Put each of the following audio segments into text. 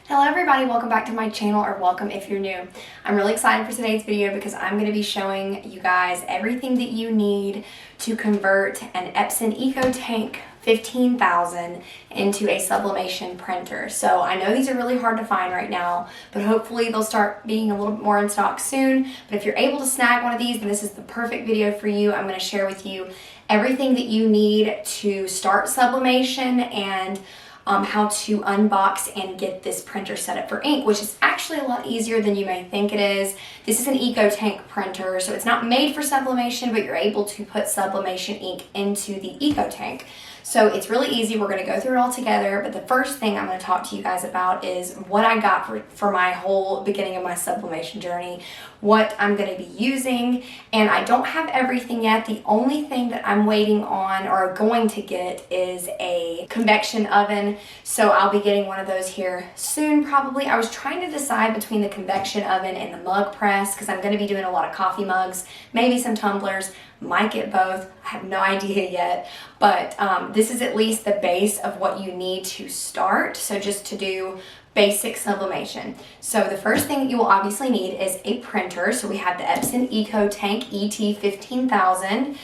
Hello everybody, welcome back to my channel, or welcome if you're new. I'm really excited for today's video because I'm going to be showing you guys everything that you need to convert an Epson EcoTank 15,000 into a sublimation printer. So I know these are really hard to find right now, but hopefully they'll start being a little bit more in stock soon. But if you're able to snag one of these, then this is the perfect video for you. I'm going to share with you everything that you need to start sublimation and how to unbox and get this printer set up for ink, which is actually a lot easier than you may think it is. This is an EcoTank printer, so it's not made for sublimation, but you're able to put sublimation ink into the EcoTank. So it's really easy. We're going to go through it all together, but the first thing I'm going to talk to you guys about is what I got for my whole beginning of my sublimation journey, what I'm going to be using, and I don't have everything yet. The only thing that I'm waiting on or going to get is a convection oven, so I'll be getting one of those here soon probably. I was trying to decide between the convection oven and the mug press because I'm going to be doing a lot of coffee mugs, maybe some tumblers. Might get both. I have no idea yet, but this is at least the base of what you need to start. So just to do basic sublimation. So the first thing you will obviously need is a printer. So we have the Epson EcoTank ET15000.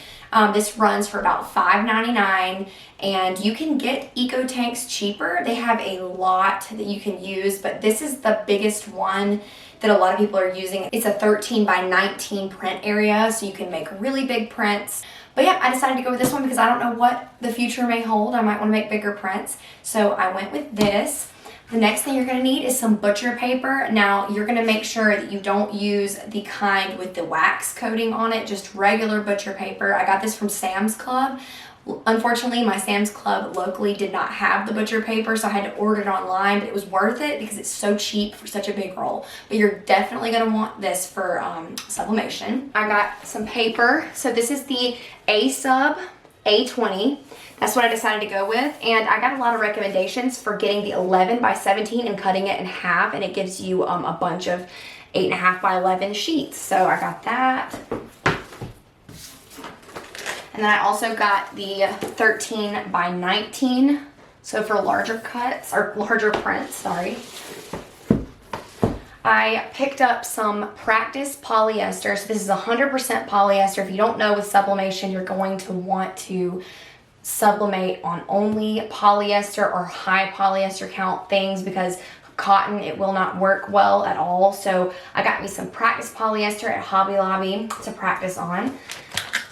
This runs for about $5.99, and you can get EcoTanks cheaper. They have a lot that you can use, but this is the biggest one that a lot of people are using. It's a 13 by 19 print area, so you can make really big prints. But yeah, I decided to go with this one because I don't know what the future may hold. I might want to make bigger prints, so I went with this. The next thing you're going to need is some butcher paper. Now, you're going to make sure that you don't use the kind with the wax coating on it, just regular butcher paper. I got this from Sam's Club. Unfortunately, my Sam's Club locally did not have the butcher paper, so I had to order it online, but it was worth it because it's so cheap for such a big roll. But you're definitely going to want this for sublimation. I got some paper. So this is the A-Sub A20. That's what I decided to go with, and I got a lot of recommendations for getting the 11 by 17 and cutting it in half, and it gives you a bunch of 8.5 by 11 sheets. So I got that. And then I also got the 13 by 19, so for larger cuts, or larger prints, sorry. I picked up some practice polyester. So this is 100% polyester. If you don't know, with sublimation, you're going to want to sublimate on only polyester or high polyester count things, because cotton, it will not work well at all. So I got me some practice polyester at Hobby Lobby to practice on.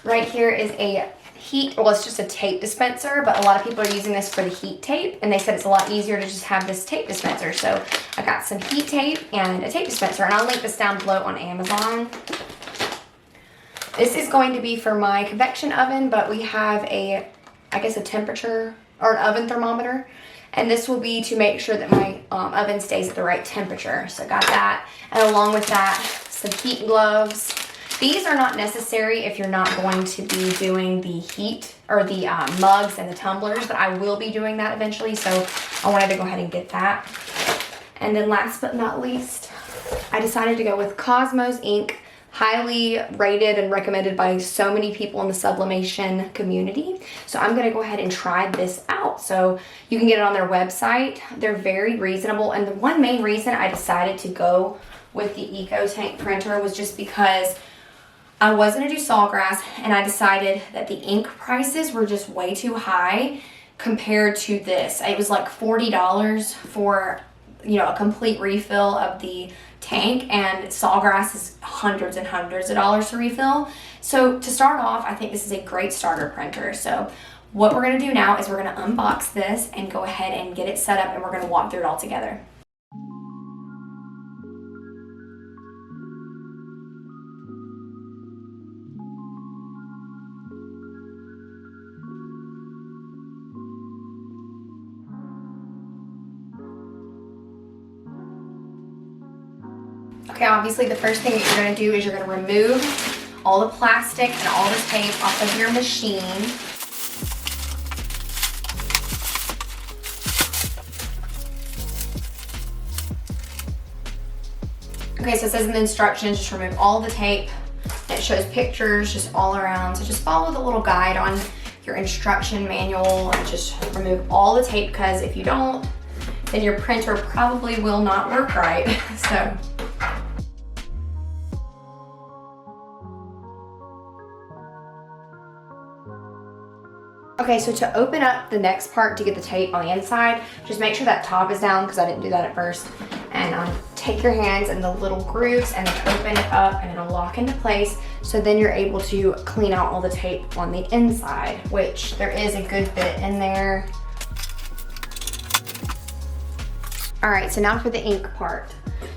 Right here is a heat, well, it's just a tape dispenser, but a lot of people are using this for the heat tape, and they said it's a lot easier to just have this tape dispenser. So I got some heat tape and a tape dispenser, and I'll link this down below on Amazon. This is going to be for my convection oven, but we have a temperature or an oven thermometer, and this will be to make sure that my oven stays at the right temperature. So I got that, and along with that, some heat gloves. These are not necessary if you're not going to be doing the heat or the mugs and the tumblers, but I will be doing that eventually, so I wanted to go ahead and get that. And then last but not least, I decided to go with Cosmos ink, highly rated and recommended by so many people in the sublimation community. So I'm going to go ahead and try this out. So you can get it on their website. They're very reasonable, and the one main reason I decided to go with the EcoTank printer was just because I was going to do Sawgrass, and I decided that the ink prices were just way too high compared to this. It was like $40 for, a complete refill of the tank, and Sawgrass is hundreds and hundreds of dollars to refill. So to start off, I think this is a great starter printer. So what we're going to do now is we're going to unbox this and go ahead and get it set up, and we're going to walk through it all together. Okay, obviously the first thing that you're going to do is you're going to remove all the plastic and all the tape off of your machine. Okay, so it says in the instructions, just remove all the tape. And it shows pictures just all around. So just follow the little guide on your instruction manual and just remove all the tape, because if you don't, then your printer probably will not work right. So. Okay, so to open up the next part to get the tape on the inside, just make sure that top is down because I didn't do that at first. And take your hands in the little grooves and then open it up and it'll lock into place. So then you're able to clean out all the tape on the inside, which there is a good bit in there. All right, so now for the ink part.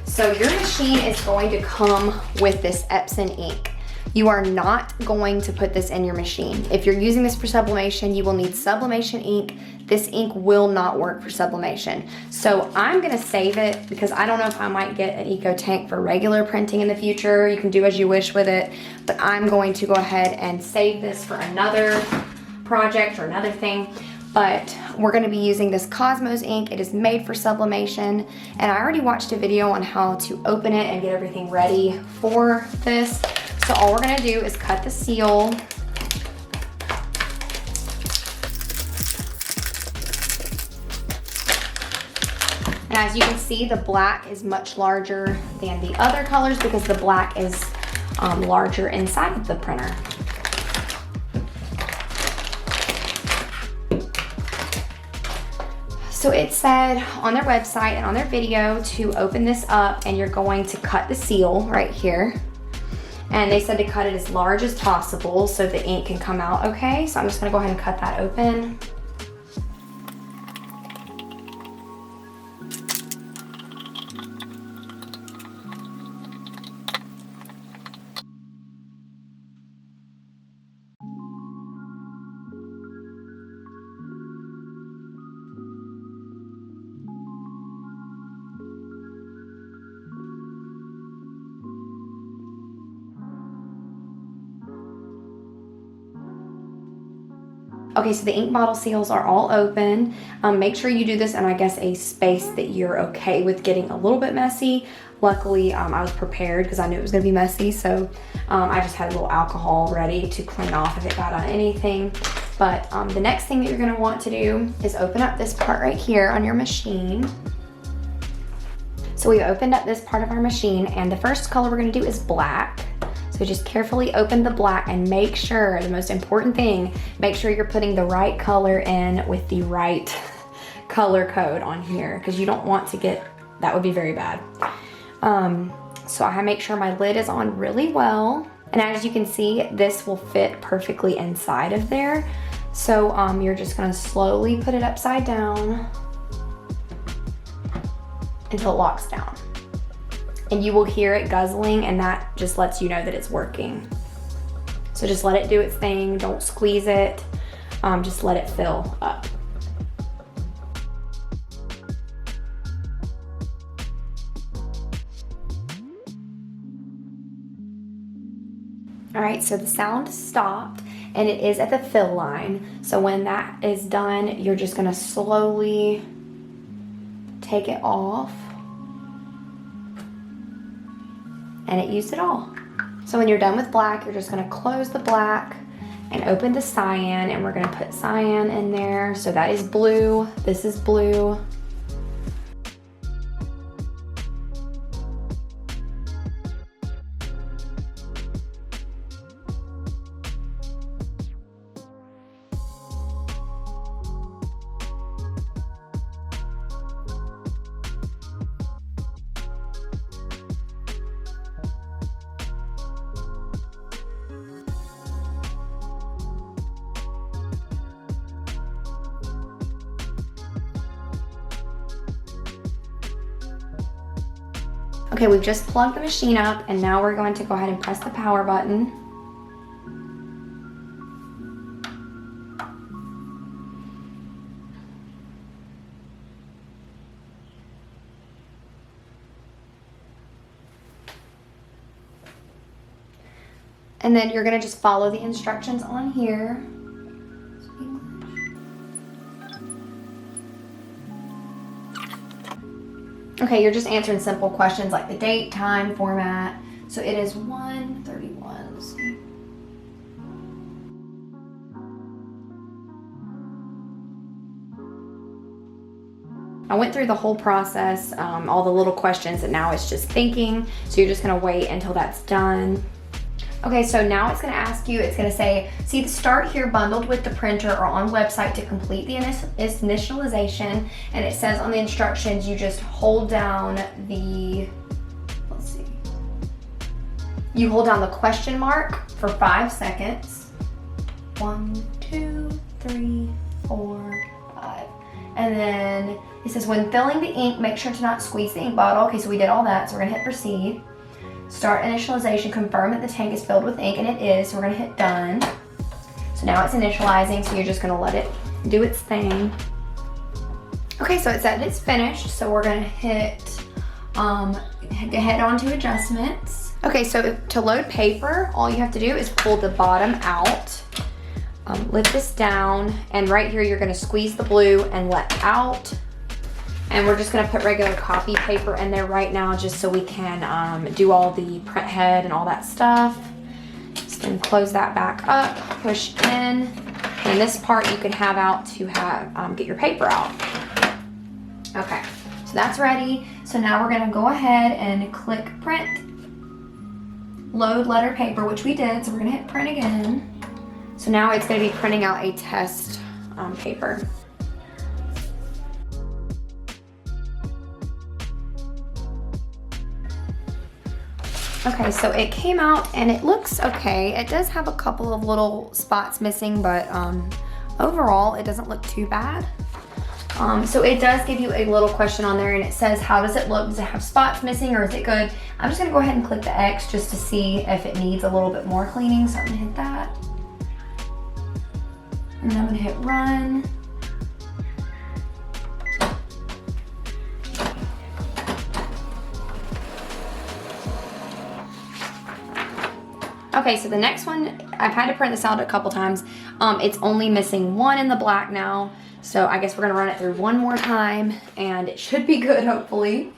So your machine is going to come with this Epson ink. You are not going to put this in your machine. If you're using this for sublimation, you will need sublimation ink. This ink will not work for sublimation. So I'm gonna save it because I don't know if I might get an EcoTank for regular printing in the future. You can do as you wish with it, but I'm going to go ahead and save this for another project or another thing. But we're gonna be using this Cosmos ink. It is made for sublimation, and I already watched a video on how to open it and get everything ready for this. So all we're gonna do is cut the seal. And as you can see, the black is much larger than the other colors because the black is larger inside of the printer. So it said on their website and on their video to open this up, and you're going to cut the seal right here. And they said to cut it as large as possible so the ink can come out okay. So I'm just gonna go ahead and cut that open. Okay, so the ink bottle seals are all open. Make sure you do this in, I guess, a space that you're okay with getting a little bit messy. Luckily, I was prepared because I knew it was gonna be messy, so I just had a little alcohol ready to clean off if it got on anything. But the next thing that you're gonna want to do is open up this part right here on your machine. So we've opened up this part of our machine, and the first color we're gonna do is black. So just carefully open the black and make sure, the most important thing, make sure you're putting the right color in with the right color code on here, because you don't want to get, that would be very bad. So I make sure my lid is on really well. And as you can see, this will fit perfectly inside of there. So you're just gonna slowly put it upside down until it locks down. And you will hear it guzzling, and that just lets you know that it's working. So just let it do its thing, don't squeeze it, just let it fill up. All right, so the sound stopped, and it is at the fill line. So when that is done, you're just gonna slowly take it off. And it used it all. So when you're done with black, you're just gonna close the black and open the cyan, and we're gonna put cyan in there. So that is blue, this is blue. Okay, we've just plugged the machine up, and now we're going to go ahead and press the power button. And then you're gonna just follow the instructions on here. Okay, you're just answering simple questions like the date, time, format. So it is 1:31, let's see. I went through the whole process, all the little questions, and now it's just thinking. So you're just gonna wait until that's done. Okay, so now it's gonna ask you, it's gonna say, see the start here bundled with the printer or on website to complete the initialization. And it says on the instructions, you just hold down the, let's see. You hold down the question mark for 5 seconds. 1, 2, 3, 4, 5. And then it says when filling the ink, make sure to not squeeze the ink bottle. Okay, so we did all that, so we're gonna hit proceed. Start initialization, confirm that the tank is filled with ink, and it is, so we're gonna hit done. So now it's initializing, so you're just gonna let it do its thing. Okay, so it said it's finished, so we're gonna hit, head on to adjustments. Okay, so to load paper, all you have to do is pull the bottom out, lift this down, and right here you're gonna squeeze the blue and let out. And we're just gonna put regular copy paper in there right now just so we can do all the print head and all that stuff. Just then close that back up, push in. And this part you can have out to have get your paper out. Okay, so that's ready. So now we're gonna go ahead and click print. Load letter paper, which we did, so we're gonna hit print again. So now it's gonna be printing out a test paper. Okay, so it came out and it looks okay. It does have a couple of little spots missing, but overall it doesn't look too bad. So it does give you a little question on there and it says, how does it look? Does it have spots missing or is it good? I'm just gonna go ahead and click the X just to see if it needs a little bit more cleaning. So I'm gonna hit that. And then I'm gonna hit run. Okay, so the next one, I've had to print this out a couple times. It's only missing one in the black now. So I guess we're gonna run it through one more time and it should be good, hopefully.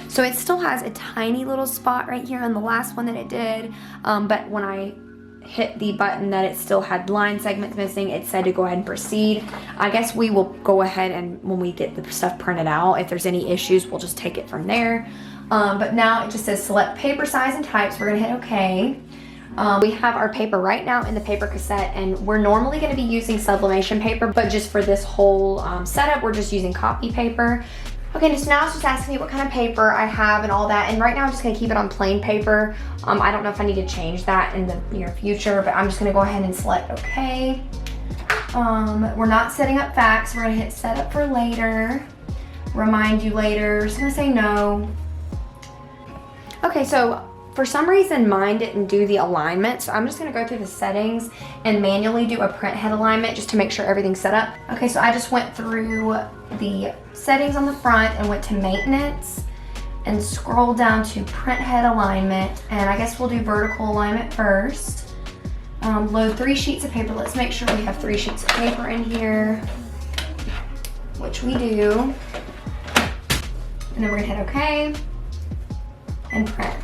So it still has a tiny little spot right here on the last one that it did, but when I hit the button that it still had line segments missing, it said to go ahead and proceed. I guess we will go ahead and when we get the stuff printed out, if there's any issues, we'll just take it from there. But now it just says select paper size and types. We're gonna hit okay. We have our paper right now in the paper cassette and we're normally gonna be using sublimation paper, but just for this whole setup, we're just using copy paper. Okay, so now it's just asking me what kind of paper I have and all that. And right now I'm just gonna keep it on plain paper. I don't know if I need to change that in the near future, but I'm just gonna go ahead and select okay. We're not setting up facts. We're gonna hit set up for later. Remind you later. Just gonna say no. Okay, so for some reason mine didn't do the alignment, so I'm just gonna go through the settings and manually do a print head alignment just to make sure everything's set up. Okay, so I just went through the settings on the front and went to maintenance and scroll down to print head alignment, and I guess we'll do vertical alignment first. Load 3 sheets of paper. Let's make sure we have 3 sheets of paper in here, which we do. And then we're gonna hit okay and print.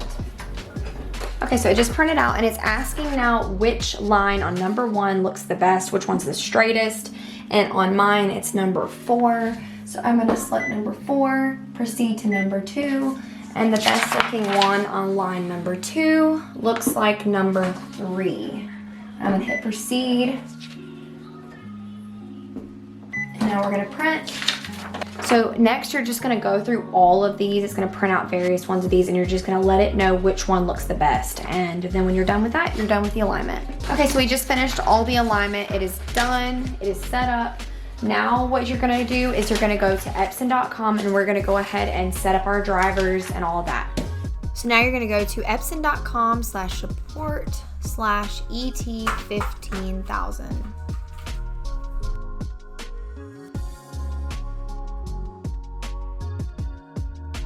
Okay, so it just printed out and it's asking now which line on number 1 looks the best, which one's the straightest, and on mine it's number 4. So I'm gonna select number 4, proceed to number 2, and the best looking one on line number 2 looks like number 3. I'm gonna hit proceed. And now we're gonna print. So next you're just gonna go through all of these. It's gonna print out various ones of these and you're just gonna let it know which one looks the best. And then when you're done with that, you're done with the alignment. Okay, so we just finished all the alignment. It is done, it is set up. Now what you're gonna do is you're gonna go to Epson.com and we're gonna go ahead and set up our drivers and all of that. So now you're gonna go to Epson.com/support/ET15000.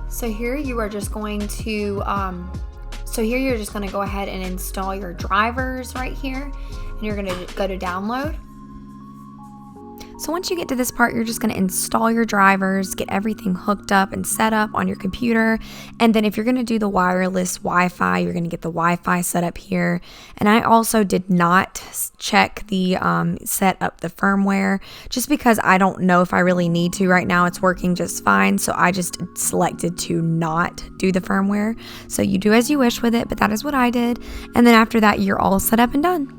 So here you are just going to, you're just gonna go ahead and install your drivers right here, and you're gonna go to download. So once you get to this part, you're just going to install your drivers, get everything hooked up and set up on your computer. And then if you're going to do the wireless Wi-Fi, you're going to get the Wi-Fi set up here. And I also did not check the set up the firmware just because I don't know if I really need to right now. It's working just fine. So I just selected to not do the firmware. So you do as you wish with it, but that is what I did. And then after that, you're all set up and done.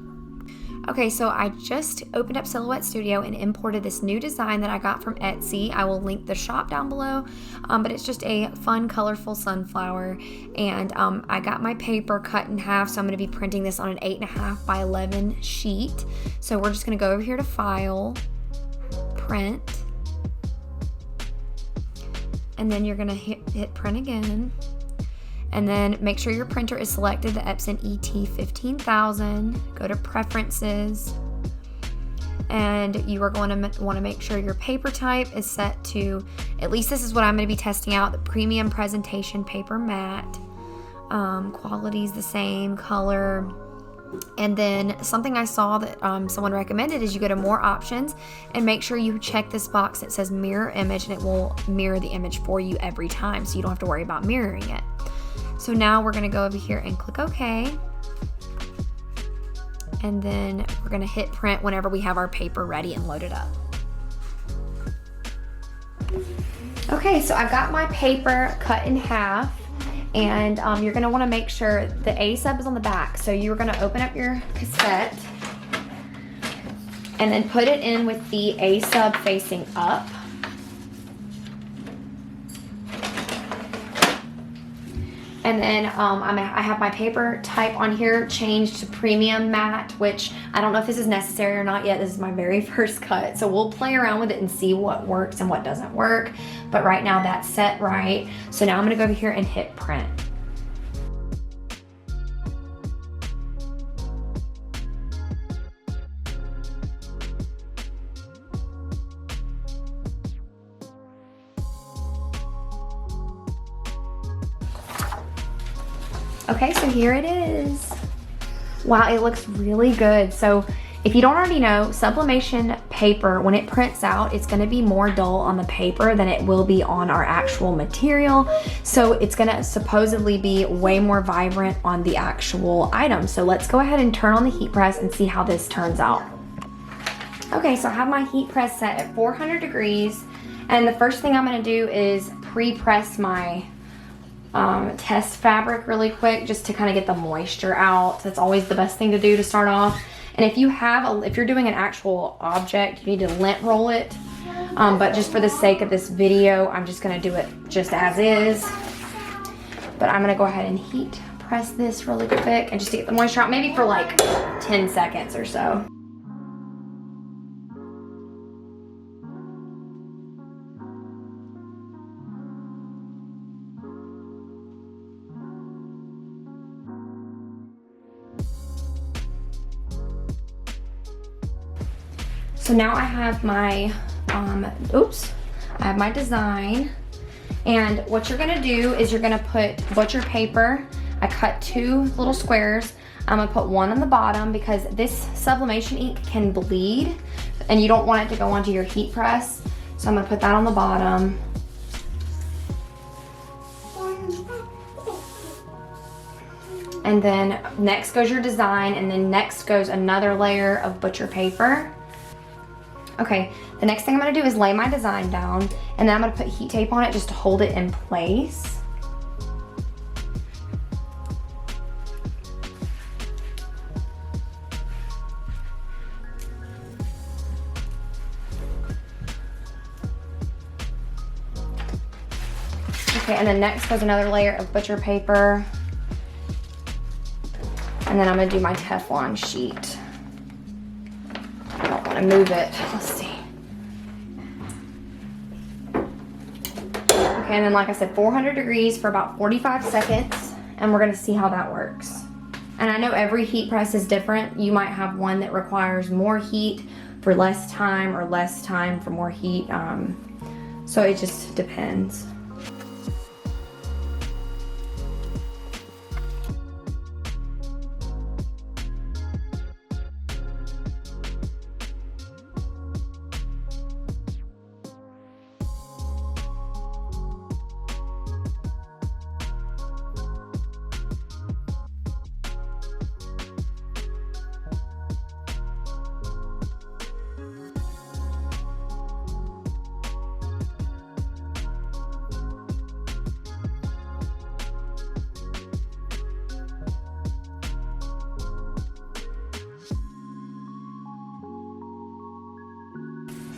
Okay, so I just opened up Silhouette Studio and imported this new design that I got from Etsy. I will link the shop down below, but it's just a fun, colorful sunflower. And I got my paper cut in half, so I'm going to be printing this on an 8.5 by 11 sheet. So we're just going to go over here to File, Print, and then you're going to hit Print again. And then make sure your printer is selected, the Epson ET15000. Go to Preferences. And you are going to want to make sure your paper type is set to, at least this is what I'm going to be testing out, the Premium Presentation Paper Matte. Quality is the same, color. And then something I saw that someone recommended is you go to More Options and make sure you check this box that says Mirror Image, and it will mirror the image for you every time, so you don't have to worry about mirroring it. So now we're going to go over here and click OK. And then we're going to hit print whenever we have our paper ready and loaded up. Okay, so I've got my paper cut in half, and you're going to want to make sure the A sub is on the back. So you're going to open up your cassette and then put it in with the A sub facing up. And then I have my paper type on here changed to Premium Matte, which I don't know if this is necessary or not yet. This is my very first cut. So we'll play around with it and see what works and what doesn't work. But right now that's set right. So now I'm gonna go over here and hit Print. Okay, so here it is. Wow, it looks really good. So if you don't already know, sublimation paper, when it prints out, it's gonna be more dull on the paper than it will be on our actual material. So it's gonna supposedly be way more vibrant on the actual item. So let's go ahead and turn on the heat press and see how this turns out. Okay, so I have my heat press set at 400 degrees. And the first thing I'm gonna do is pre-press my test fabric really quick, just to kind of get the moisture out. That's always the best thing to do to start off. And if you're doing an actual object, you need to lint roll it. But just for the sake of this video, I'm just gonna do it just as is. But I'm gonna go ahead and heat press this really quick and just to get the moisture out, maybe for like 10 seconds or so. So now I have my, I have my design. And what you're gonna do is you're gonna put butcher paper. I cut 2 little squares. I'm gonna put one on the bottom because this sublimation ink can bleed and you don't want it to go onto your heat press. So I'm gonna put that on the bottom. And then next goes your design, and then next goes another layer of butcher paper. Okay, the next thing I'm gonna do is lay my design down, and then I'm gonna put heat tape on it just to hold it in place. Okay, and then next goes another layer of butcher paper. And then I'm gonna do my Teflon sheet. I don't wanna move it. Let's see. Okay, and then like I said, 400 degrees for about 45 seconds, and we're gonna see how that works. And I know every heat press is different. You might have one that requires more heat for less time, or less time for more heat. So it just depends.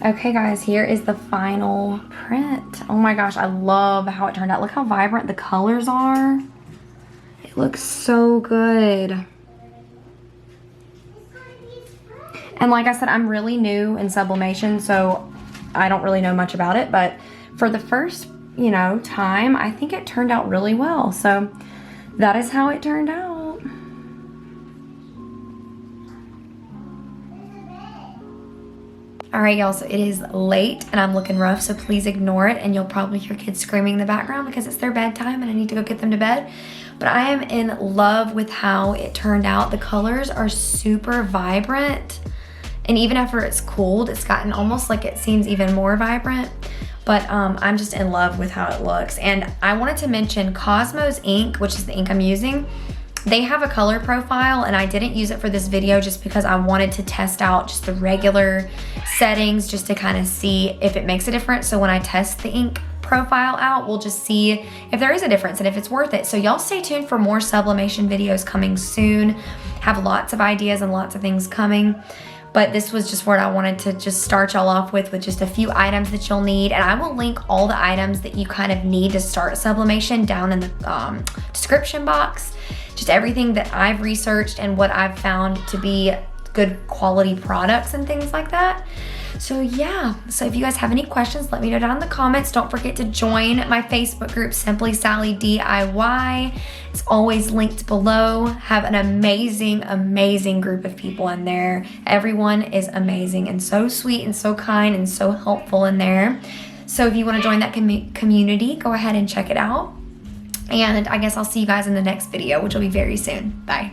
Okay guys, here is the final print. Oh my gosh, I love how it turned out. Look how vibrant the colors are. It looks so good. And like I said, I'm really new in sublimation, so I don't really know much about it, but for the first, you know, time, I think it turned out really well. So that is how it turned out. All right, y'all, so it is late and I'm looking rough, so please ignore it, and you'll probably hear kids screaming in the background because it's their bedtime and I need to go get them to bed. But I am in love with how it turned out. The colors are super vibrant, and even after it's cooled, it's gotten almost like it seems even more vibrant. But I'm just in love with how it looks. And I wanted to mention Cosmos ink, which is the ink I'm using. They have a color profile, and I didn't use it for this video just because I wanted to test out just the regular settings just to kind of see if it makes a difference. So when I test the ink profile out, we'll just see if there is a difference and if it's worth it. So y'all stay tuned for more sublimation videos coming soon. Have lots of ideas and lots of things coming. But this was just what I wanted to just start y'all off with just a few items that you'll need. And I will link all the items that you kind of need to start sublimation down in the description box. Just everything that I've researched and what I've found to be good quality products and things like that. So yeah, so if you guys have any questions, let me know down in the comments. Don't forget to join my Facebook group, Simply Sally DIY. It's always linked below. Have an amazing, amazing group of people in there. Everyone is amazing and so sweet and so kind and so helpful in there. So if you want to join that community, go ahead and check it out. And I guess I'll see you guys in the next video, which will be very soon. Bye.